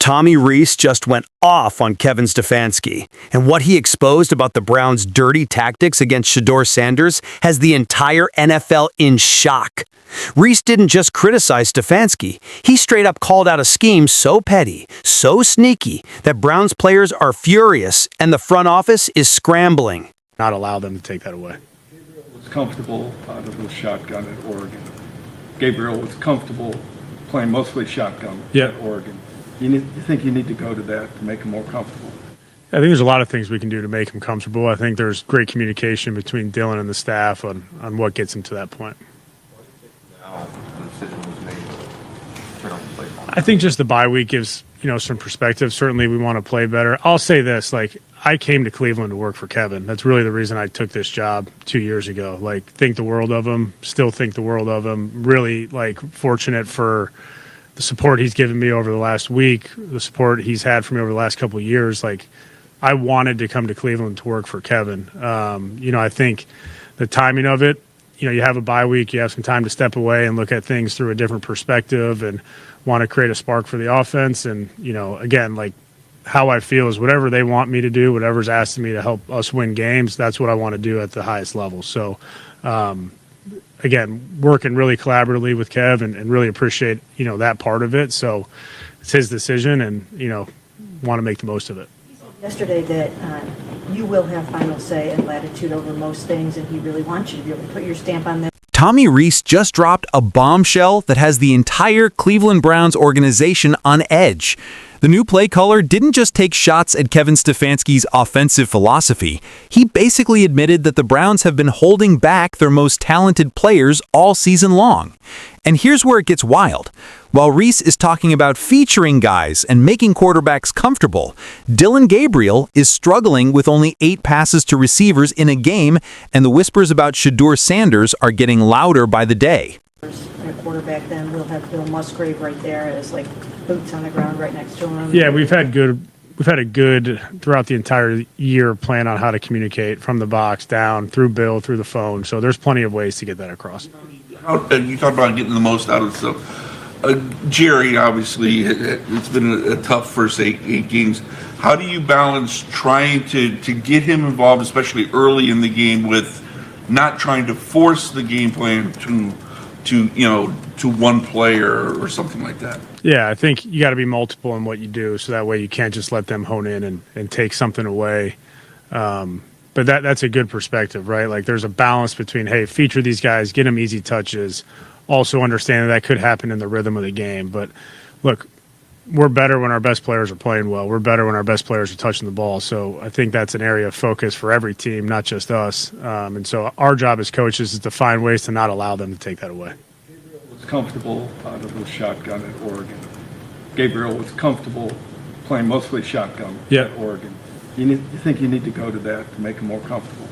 Tommy Reese just went off on Kevin Stefanski, and what he exposed about the Browns' dirty tactics against SHEDEUR Sanders has the entire NFL in shock. Reese didn't just criticize Stefanski, he straight up called out a scheme so petty, so sneaky, that Browns players are furious and the front office is scrambling. Not allow them to take that away. Gabriel was comfortable out of the shotgun at Oregon. Gabriel was comfortable playing mostly shotgun at Oregon. You think you need to go to that to make him more comfortable? I think there's a lot of things we can do to make him comfortable. I think there's great communication between Dylan and the staff on what gets him to that point. I think just the bye week gives, some perspective. Certainly we want to play better. I'll say this, I came to Cleveland to work for Kevin. That's really the reason I took this job 2 years ago. Think the world of him, still think the world of him. Really, fortunate for the support he's given me over the last week, the support he's had for me over the last couple of years. I wanted to come to Cleveland to work for Kevin. I think the timing of it, you have a bye week, you have some time to step away and look at things through a different perspective and want to create a spark for the offense. And, again, how I feel is whatever they want me to do, whatever's asking me to help us win games, that's what I want to do at the highest level. So, again, working really collaboratively with Kev and really appreciate, that part of it. So it's his decision and, want to make the most of it. Yesterday that you will have final say and latitude over most things, and he really wants you to be able to put your stamp on them. Tommy Reese just dropped a bombshell that has the entire Cleveland Browns organization on edge. The new play caller didn't just take shots at Kevin Stefanski's offensive philosophy. He basically admitted that the Browns have been holding back their most talented players all season long. And here's where it gets wild. While Reese is talking about featuring guys and making quarterbacks comfortable, Dylan Gabriel is struggling with only 8 passes to receivers in a game, and the whispers about SHEDEUR Sanders are getting louder by the day. At quarterback, then we'll have Bill Musgrave right there as boots on the ground right next to him. Yeah, we've had a good throughout the entire year plan on how to communicate from the box down through Bill, through the phone. So there's plenty of ways to get that across. You talked about getting the most out of stuff. Jerry, obviously, it's been a tough first eight games. How do you balance trying to get him involved, especially early in the game, with not trying to force the game plan to one player or something like that? Yeah, I think you got to be multiple in what you do, so that way you can't just let them hone in and take something away. But that's a good perspective, right? There's a balance between, hey, feature these guys, get them easy touches, also understand that could happen in the rhythm of the game. But look, we're better when our best players are playing well. We're better when our best players are touching the ball. So I think that's an area of focus for every team, not just us. And so our job as coaches is to find ways to not allow them to take that away. Gabriel was comfortable out of the shotgun at Oregon. Gabriel was comfortable playing mostly shotgun at Oregon. You think you need to go to that to make him more comfortable?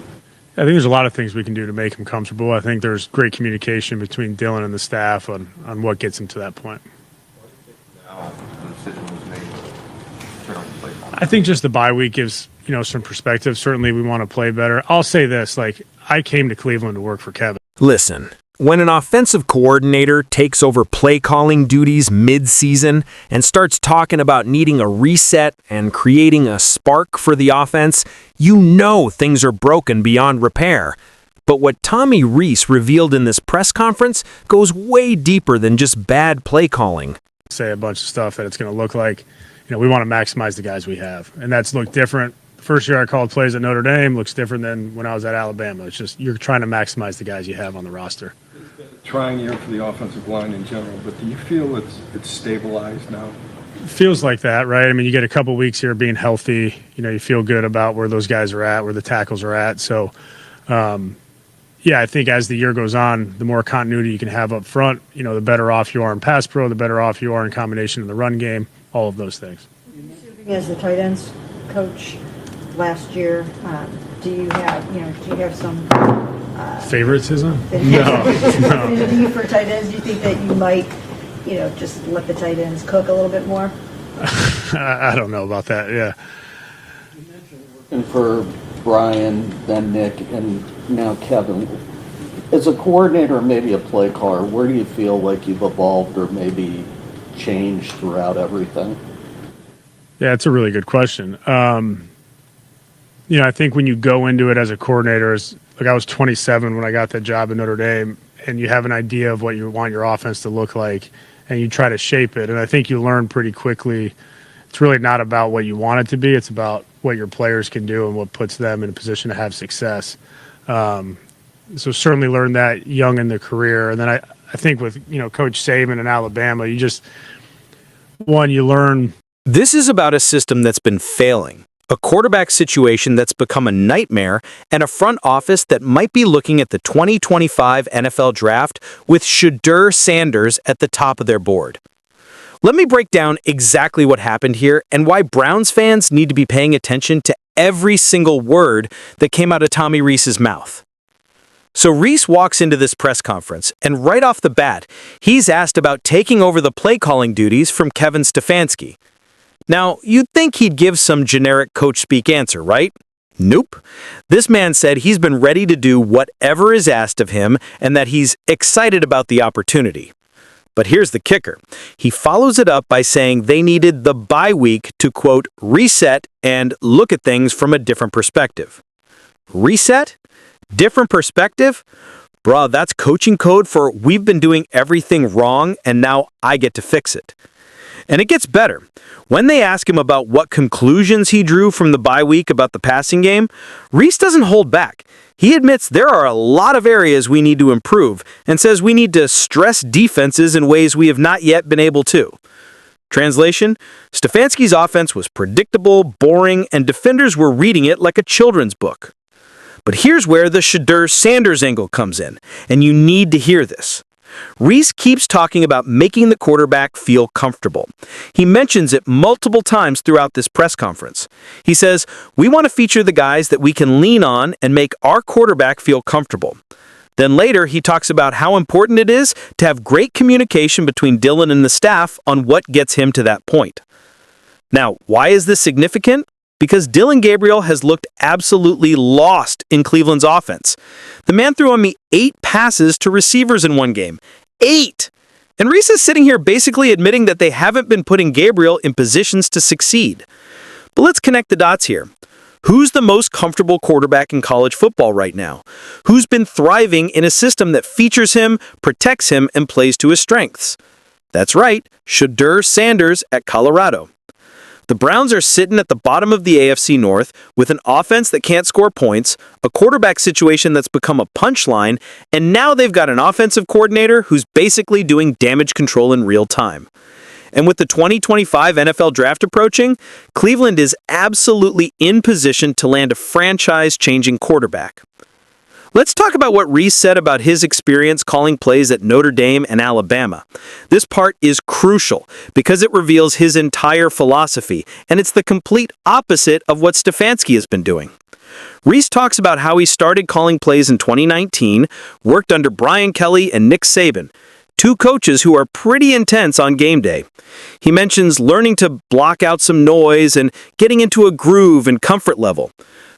I think there's a lot of things we can do to make him comfortable. I think there's great communication between Dylan and the staff on what gets him to that point. I think just the bye week gives, some perspective. Certainly we want to play better. I'll say this, I came to Cleveland to work for Kevin. Listen, when an offensive coordinator takes over play calling duties mid-season and starts talking about needing a reset and creating a spark for the offense, you know things are broken beyond repair. But what Tommy Reese revealed in this press conference goes way deeper than just bad play calling. Say a bunch of stuff that it's going to look like, we want to maximize the guys we have. And that's looked different. The first year I called plays at Notre Dame looks different than when I was at Alabama. It's just you're trying to maximize the guys you have on the roster. It's been a trying year for the offensive line in general, but do you feel it's stabilized now? It feels like that, right? I mean, you get a couple weeks here being healthy. You feel good about where those guys are at, where the tackles are at. So, yeah, I think as the year goes on, the more continuity you can have up front, the better off you are in pass pro, the better off you are in combination in the run game, all of those things. As the tight ends coach last year, do you have some favoritism? No. For tight ends, do you think that you might, just let the tight ends cook a little bit more? I don't know about that. Yeah. You mentioned working for Brian, then Nick, and now Kevin. As a coordinator, maybe a play caller, where do you feel like you've evolved or maybe changed throughout everything? Yeah, it's a really good question. I think when you go into it as a coordinator, like I was 27 when I got that job at Notre Dame, and you have an idea of what you want your offense to look like, and you try to shape it. And I think you learn pretty quickly it's really not about what you want it to be. It's about what your players can do and what puts them in a position to have success. So certainly learned that young in the career. And then I think with, Coach Saban in Alabama, you learn. This is about a system that's been failing, a quarterback situation that's become a nightmare, and a front office that might be looking at the 2025 NFL Draft with SHEDEUR Sanders at the top of their board. Let me break down exactly what happened here and why Browns fans need to be paying attention to every single word that came out of Tommy Reese's mouth. So Reese walks into this press conference, and right off the bat, he's asked about taking over the play calling duties from Kevin Stefanski. Now, you'd think he'd give some generic coach speak answer, right? Nope. This man said he's been ready to do whatever is asked of him and that he's excited about the opportunity. But here's the kicker. He follows it up by saying they needed the bye week to, quote, reset and look at things from a different perspective. Reset? Different perspective? Bruh, that's coaching code for we've been doing everything wrong and now I get to fix it. And it gets better. When they ask him about what conclusions he drew from the bye week about the passing game, Reese doesn't hold back. He admits there are a lot of areas we need to improve and says we need to stress defenses in ways we have not yet been able to. Translation, Stefanski's offense was predictable, boring, and defenders were reading it like a children's book. But here's where the SHEDEUR Sanders angle comes in, and you need to hear this. Reese keeps talking about making the quarterback feel comfortable. He mentions it multiple times throughout this press conference. He says, we want to feature the guys that we can lean on and make our quarterback feel comfortable. Then later, he talks about how important it is to have great communication between Dylan and the staff on what gets him to that point. Now, why is this significant? Because Dylan Gabriel has looked absolutely lost in Cleveland's offense. The man threw on me 8 passes to receivers in one game. 8! And Reese is sitting here basically admitting that they haven't been putting Gabriel in positions to succeed. But let's connect the dots here. Who's the most comfortable quarterback in college football right now? Who's been thriving in a system that features him, protects him, and plays to his strengths? That's right, SHEDEUR Sanders at Colorado. The Browns are sitting at the bottom of the AFC North with an offense that can't score points, a quarterback situation that's become a punchline, and now they've got an offensive coordinator who's basically doing damage control in real time. And with the 2025 NFL Draft approaching, Cleveland is absolutely in position to land a franchise-changing quarterback. Let's talk about what Reese said about his experience calling plays at Notre Dame and Alabama. This part is crucial because it reveals his entire philosophy, and it's the complete opposite of what Stefanski has been doing. Reese talks about how he started calling plays in 2019, worked under Brian Kelly and Nick Saban, 2 coaches who are pretty intense on game day. He mentions learning to block out some noise and getting into a groove and comfort level.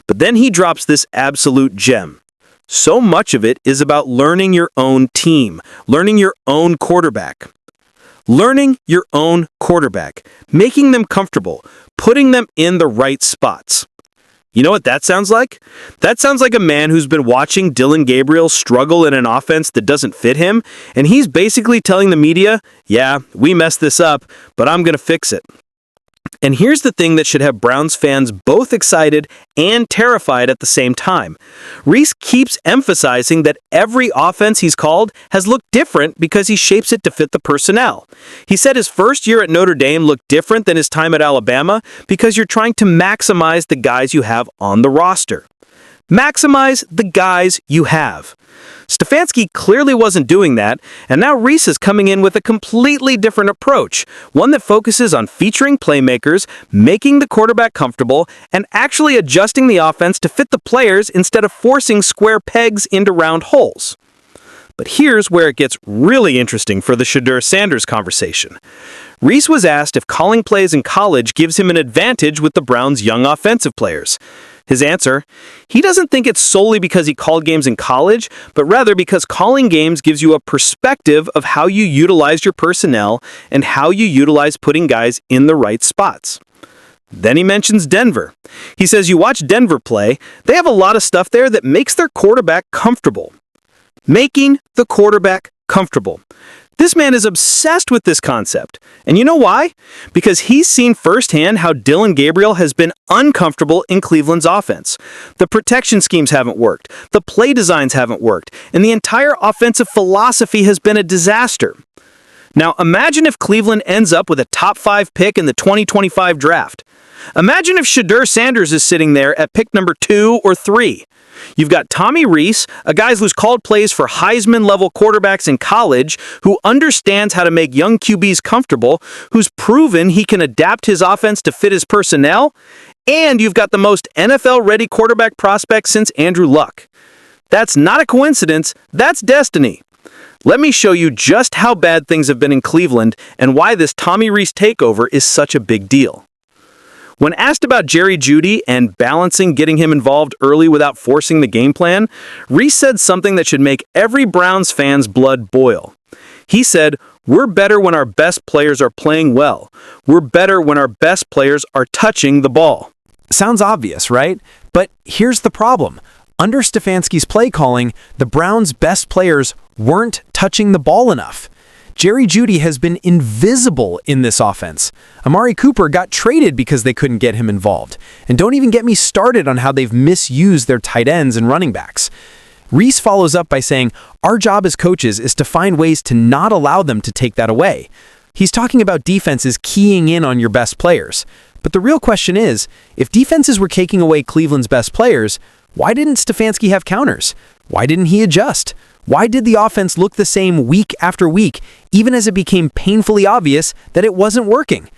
But then he drops this absolute gem. So much of it is about learning your own team, learning your own quarterback. Learning your own quarterback, making them comfortable, putting them in the right spots. You know what that sounds like? That sounds like a man who's been watching Dylan Gabriel struggle in an offense that doesn't fit him, and he's basically telling the media, yeah, we messed this up, but I'm going to fix it. And here's the thing that should have Browns fans both excited and terrified at the same time. Reese keeps emphasizing that every offense he's called has looked different because he shapes it to fit the personnel. He said his first year at Notre Dame looked different than his time at Alabama because you're trying to maximize the guys you have on the roster. Maximize the guys you have. Stefanski clearly wasn't doing that, and now Reese is coming in with a completely different approach, one that focuses on featuring playmakers, making the quarterback comfortable, and actually adjusting the offense to fit the players instead of forcing square pegs into round holes. But here's where it gets really interesting for the SHEDEUR Sanders conversation. Reese was asked if calling plays in college gives him an advantage with the Browns' young offensive players. His answer, he doesn't think it's solely because he called games in college, but rather because calling games gives you a perspective of how you utilize your personnel and how you utilize putting guys in the right spots. Then he mentions Denver. He says you watch Denver play, they have a lot of stuff there that makes their quarterback comfortable. Making the quarterback comfortable. This man is obsessed with this concept. And you know why? Because he's seen firsthand how Dylan Gabriel has been uncomfortable in Cleveland's offense. The protection schemes haven't worked, the play designs haven't worked, and the entire offensive philosophy has been a disaster. Now imagine if Cleveland ends up with a top 5 pick in the 2025 draft. Imagine if SHEDEUR Sanders is sitting there at pick number 2 or 3. You've got Tommy Reese, a guy who's called plays for Heisman-level quarterbacks in college, who understands how to make young QBs comfortable, who's proven he can adapt his offense to fit his personnel, and you've got the most NFL-ready quarterback prospect since Andrew Luck. That's not a coincidence, that's destiny. Let me show you just how bad things have been in Cleveland and why this Tommy Reese takeover is such a big deal. When asked about Jerry Jeudy and balancing getting him involved early without forcing the game plan, Reese said something that should make every Browns fan's blood boil. He said, "We're better when our best players are playing well. We're better when our best players are touching the ball." Sounds obvious, right? But here's the problem. Under Stefanski's play calling, the Browns' best players weren't touching the ball enough. Jerry Jeudy has been invisible in this offense. Amari Cooper got traded because they couldn't get him involved. And don't even get me started on how they've misused their tight ends and running backs. Reese follows up by saying, our job as coaches is to find ways to not allow them to take that away. He's talking about defenses keying in on your best players. But the real question is, if defenses were taking away Cleveland's best players, why didn't Stefanski have counters? Why didn't he adjust? Why did the offense look the same week after week, even as it became painfully obvious that it wasn't working?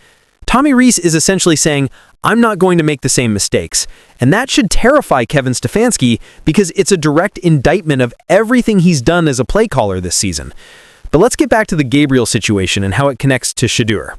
Tommy Reese is essentially saying, I'm not going to make the same mistakes. And that should terrify Kevin Stefanski because it's a direct indictment of everything he's done as a play caller this season. But let's get back to the Gabriel situation and how it connects to SHEDEUR.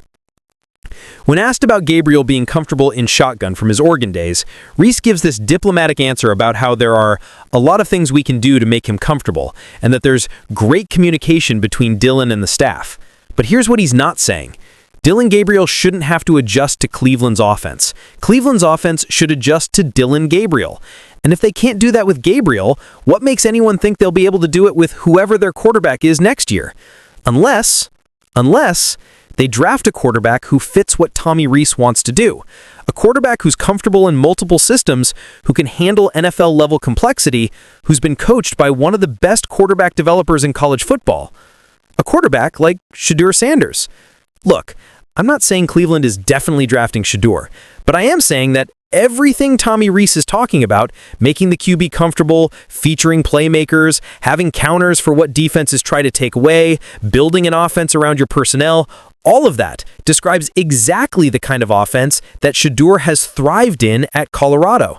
When asked about Gabriel being comfortable in shotgun from his Oregon days, Reese gives this diplomatic answer about how there are a lot of things we can do to make him comfortable, and that there's great communication between Dylan and the staff. But here's what he's not saying. Dylan Gabriel shouldn't have to adjust to Cleveland's offense. Cleveland's offense should adjust to Dylan Gabriel. And if they can't do that with Gabriel, what makes anyone think they'll be able to do it with whoever their quarterback is next year? Unless they draft a quarterback who fits what Tommy Reese wants to do. A quarterback who's comfortable in multiple systems, who can handle NFL-level complexity, who's been coached by one of the best quarterback developers in college football. A quarterback like SHEDEUR Sanders. Look, I'm not saying Cleveland is definitely drafting SHEDEUR, but I am saying that everything Tommy Reese is talking about, making the QB comfortable, featuring playmakers, having counters for what defenses try to take away, building an offense around your personnel, all of that describes exactly the kind of offense that SHEDEUR has thrived in at Colorado.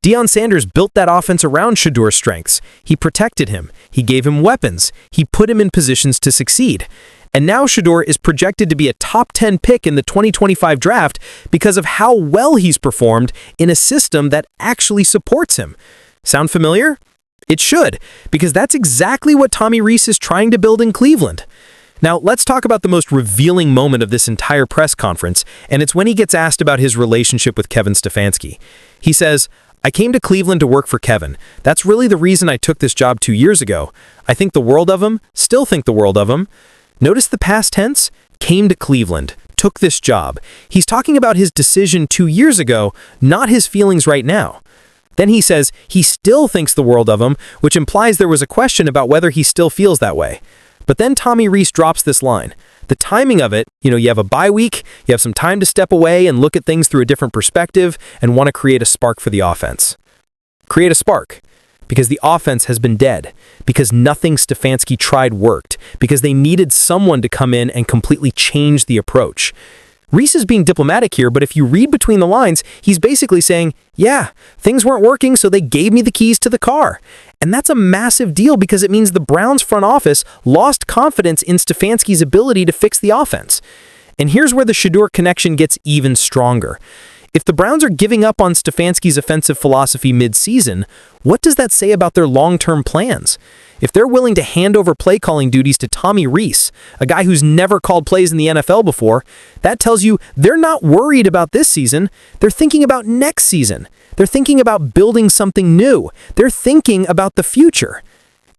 Deion Sanders built that offense around SHEDEUR's strengths. He protected him. He gave him weapons. He put him in positions to succeed. And now SHEDEUR is projected to be a top 10 pick in the 2025 draft because of how well he's performed in a system that actually supports him. Sound familiar? It should, because that's exactly what Tommy Reese is trying to build in Cleveland. Now, let's talk about the most revealing moment of this entire press conference, and it's when he gets asked about his relationship with Kevin Stefanski. He says, I came to Cleveland to work for Kevin. That's really the reason I took this job 2 years ago. I think the world of him, still think the world of him. Notice the past tense? Came to Cleveland, took this job. He's talking about his decision 2 years ago, not his feelings right now. Then he says he still thinks the world of him, which implies there was a question about whether he still feels that way. But then Tommy Reese drops this line. The timing of it, you have a bye week, you have some time to step away and look at things through a different perspective and want to create a spark for the offense. Create a spark. Because the offense has been dead. Because nothing Stefanski tried worked. Because they needed someone to come in and completely change the approach. Reese is being diplomatic here, but if you read between the lines, he's basically saying, yeah, things weren't working, so they gave me the keys to the car. And that's a massive deal because it means the Browns front office lost confidence in Stefanski's ability to fix the offense. And here's where the SHEDEUR connection gets even stronger. If the Browns are giving up on Stefanski's offensive philosophy mid-season, what does that say about their long-term plans? If they're willing to hand over play-calling duties to Tommy Reese, a guy who's never called plays in the NFL before, that tells you they're not worried about this season. They're thinking about next season. They're thinking about building something new. They're thinking about the future.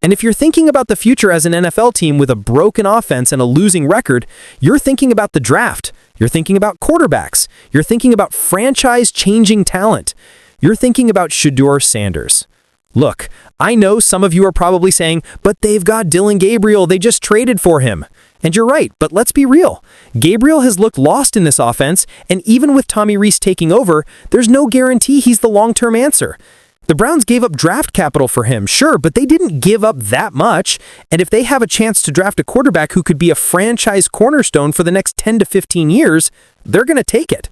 And if you're thinking about the future as an NFL team with a broken offense and a losing record, you're thinking about the draft. You're thinking about quarterbacks. You're thinking about franchise-changing talent. You're thinking about SHEDEUR Sanders. Look, I know some of you are probably saying, but they've got Dylan Gabriel, they just traded for him. And you're right, but let's be real. Gabriel has looked lost in this offense, and even with Tommy Reese taking over, there's no guarantee he's the long-term answer. The Browns gave up draft capital for him, sure, but they didn't give up that much. And if they have a chance to draft a quarterback who could be a franchise cornerstone for the next 10 to 15 years, they're going to take it.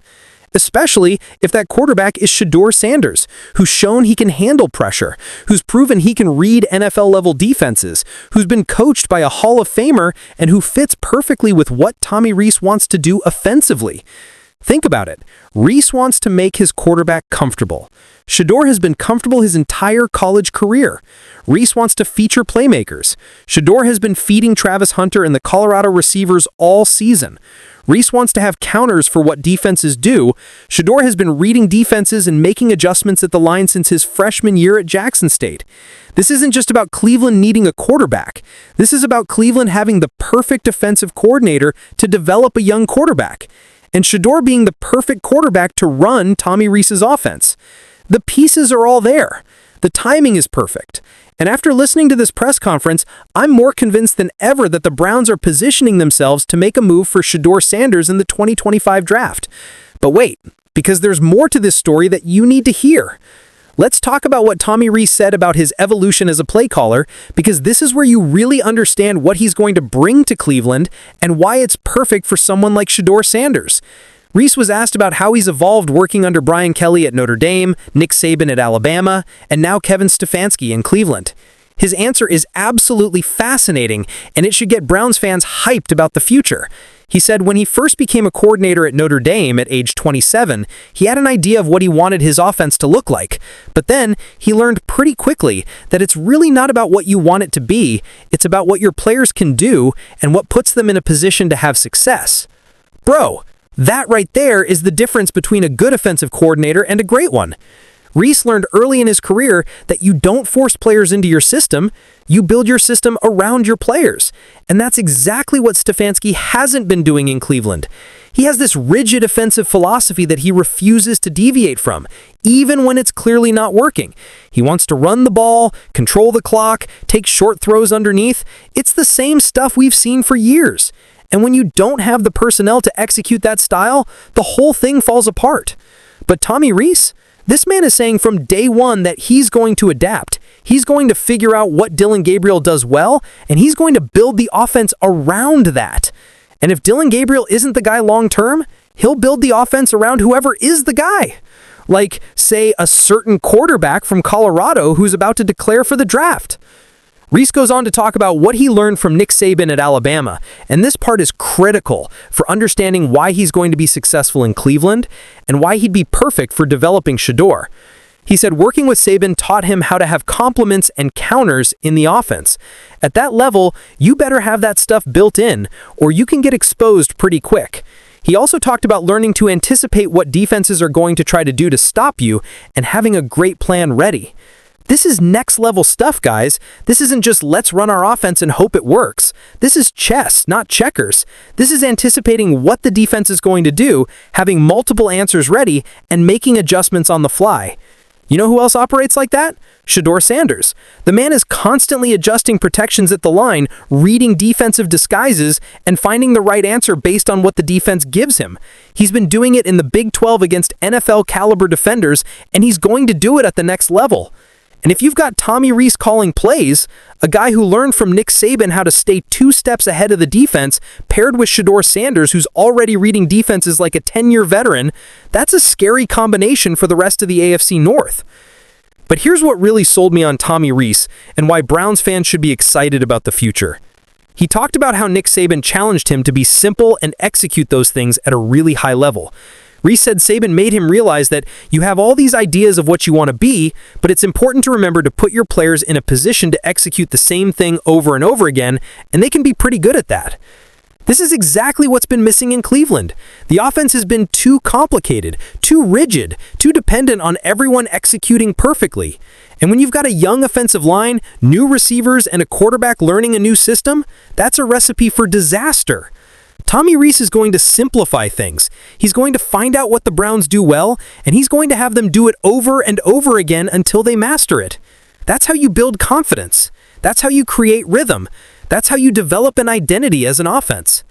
Especially if that quarterback is SHEDEUR Sanders, who's shown he can handle pressure, who's proven he can read NFL-level defenses, who's been coached by a Hall of Famer, and who fits perfectly with what Tommy Reese wants to do offensively. Think about it. Reese wants to make his quarterback comfortable. SHEDEUR has been comfortable his entire college career. Reese wants to feature playmakers. SHEDEUR has been feeding Travis Hunter and the Colorado receivers all season. Reese wants to have counters for what defenses do. SHEDEUR has been reading defenses and making adjustments at the line since his freshman year at Jackson State. This isn't just about Cleveland needing a quarterback. This is about Cleveland having the perfect defensive coordinator to develop a young quarterback, and SHEDEUR being the perfect quarterback to run Tommy Reese's offense. The pieces are all there. The timing is perfect. And after listening to this press conference, I'm more convinced than ever that the Browns are positioning themselves to make a move for SHEDEUR Sanders in the 2025 draft. But wait, because there's more to this story that you need to hear. Let's talk about what Tommy Reese said about his evolution as a play caller, because this is where you really understand what he's going to bring to Cleveland and why it's perfect for someone like SHEDEUR Sanders. Reese was asked about how he's evolved working under Brian Kelly at Notre Dame, Nick Saban at Alabama, and now Kevin Stefanski in Cleveland. His answer is absolutely fascinating, and it should get Browns fans hyped about the future. He said when he first became a coordinator at Notre Dame at age 27, he had an idea of what he wanted his offense to look like. But then he learned pretty quickly that it's really not about what you want it to be, it's about what your players can do and what puts them in a position to have success. Bro, that right there is the difference between a good offensive coordinator and a great one. Reese learned early in his career that you don't force players into your system, you build your system around your players. And that's exactly what Stefanski hasn't been doing in Cleveland. He has this rigid offensive philosophy that he refuses to deviate from, even when it's clearly not working. He wants to run the ball, control the clock, take short throws underneath. It's the same stuff we've seen for years. And when you don't have the personnel to execute that style, the whole thing falls apart. But Tommy Reese, this man is saying from day one that he's going to adapt. He's going to figure out what Dylan Gabriel does well, and he's going to build the offense around that. And if Dylan Gabriel isn't the guy long-term, he'll build the offense around whoever is the guy. Like, say, a certain quarterback from Colorado who's about to declare for the draft. Reese goes on to talk about what he learned from Nick Saban at Alabama, and this part is critical for understanding why he's going to be successful in Cleveland and why he'd be perfect for developing SHEDEUR. He said working with Saban taught him how to have complements and counters in the offense. At that level, you better have that stuff built in, or you can get exposed pretty quick. He also talked about learning to anticipate what defenses are going to try to do to stop you and having a great plan ready. This is next level stuff, guys. This isn't just let's run our offense and hope it works. This is chess, not checkers. This is anticipating what the defense is going to do, having multiple answers ready, and making adjustments on the fly. You know who else operates like that? SHEDEUR Sanders. The man is constantly adjusting protections at the line, reading defensive disguises, and finding the right answer based on what the defense gives him. He's been doing it in the Big 12 against NFL-caliber defenders, and he's going to do it at the next level. And if you've got Tommy Reese calling plays, a guy who learned from Nick Saban how to stay 2 steps ahead of the defense, paired with SHEDEUR Sanders, who's already reading defenses like a 10-year veteran, that's a scary combination for the rest of the AFC North. But here's what really sold me on Tommy Reese and why Browns fans should be excited about the future. He talked about how Nick Saban challenged him to be simple and execute those things at a really high level. Reese said Saban made him realize that you have all these ideas of what you want to be, but it's important to remember to put your players in a position to execute the same thing over and over again, and they can be pretty good at that. This is exactly what's been missing in Cleveland. The offense has been too complicated, too rigid, too dependent on everyone executing perfectly. And when you've got a young offensive line, new receivers, and a quarterback learning a new system, that's a recipe for disaster. Tommy Reese is going to simplify things. He's going to find out what the Browns do well, and he's going to have them do it over and over again until they master it. That's how you build confidence. That's how you create rhythm. That's how you develop an identity as an offense.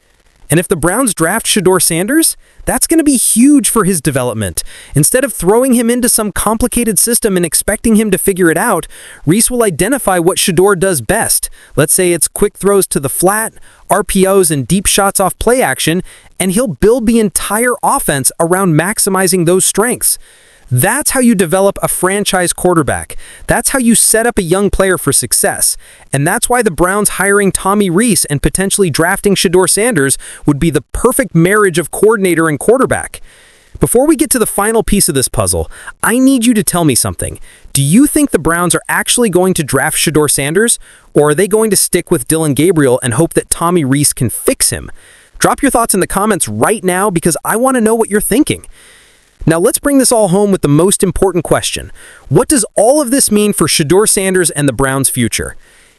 And if the Browns draft SHEDEUR Sanders, that's going to be huge for his development. Instead of throwing him into some complicated system and expecting him to figure it out, Reese will identify what SHEDEUR does best. Let's say it's quick throws to the flat, RPOs, and deep shots off play action, and he'll build the entire offense around maximizing those strengths. That's how you develop a franchise quarterback. That's how you set up a young player for success. And that's why the Browns hiring Tommy Reese and potentially drafting SHEDEUR Sanders would be the perfect marriage of coordinator and quarterback. Before we get to the final piece of this puzzle, I need you to tell me something. Do you think the Browns are actually going to draft SHEDEUR Sanders, or are they going to stick with Dylan Gabriel and hope that Tommy Reese can fix him? Drop your thoughts in the comments right now because I want to know what you're thinking. Now let's bring this all home with the most important question. What does all of this mean for SHEDEUR Sanders and the Browns' future?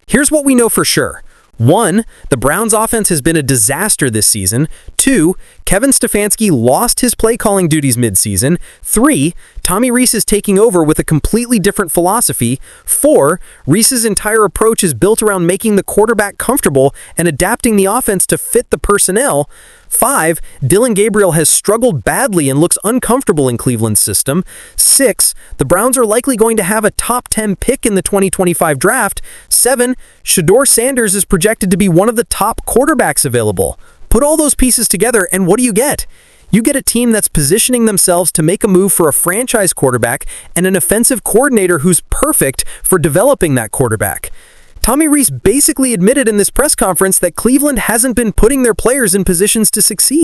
Here's what we know for sure. 1. The Browns' offense has been a disaster this season. 2. Kevin Stefanski lost his play-calling duties mid-season. 3. Tommy Reese is taking over with a completely different philosophy. 4. Reese's entire approach is built around making the quarterback comfortable and adapting the offense to fit the personnel. 5. Dylan Gabriel has struggled badly and looks uncomfortable in Cleveland's system. 6. The Browns are likely going to have a top 10 pick in the 2025 draft. 7. SHEDEUR Sanders is projected to be one of the top quarterbacks available. Put all those pieces together and what do you get? You get a team that's positioning themselves to make a move for a franchise quarterback and an offensive coordinator who's perfect for developing that quarterback. Tommy Reese basically admitted in this press conference that Cleveland hasn't been putting their players in positions to succeed.